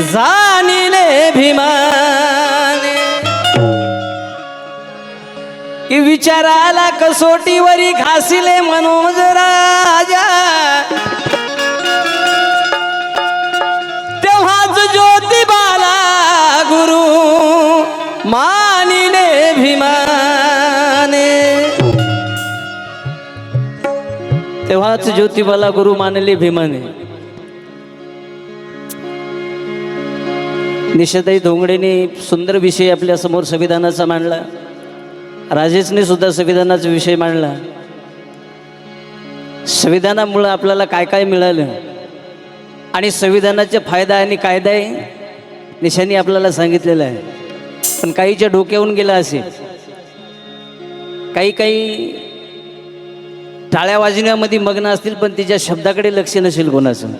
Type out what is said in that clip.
जाणिले भीमाने की विचाराला कसोटीवरी घासिले मनोज राजा तेव्हाच ज्योतिबाला गुरु मानिले भीमाने तेव्हाच ज्योतिबाला गुरु मानले भीमाने। निशाताई धोंगडेने सुंदर विषय आपल्या समोर संविधानाचा मांडला, राजेशने सुद्धा संविधानाचा विषय मांडला। संविधानामुळे आपल्याला काय काय मिळालं आणि संविधानाचे फायदा आणि कायदा आहे निशाने आपल्याला सांगितलेलं आहे। पण काहीच्या डोक्यावरून गेला असेल, काही टाळ्या वाजवण्यामध्ये मग्न असतील पण तिच्या शब्दाकडे लक्ष नसेल कोणाचं।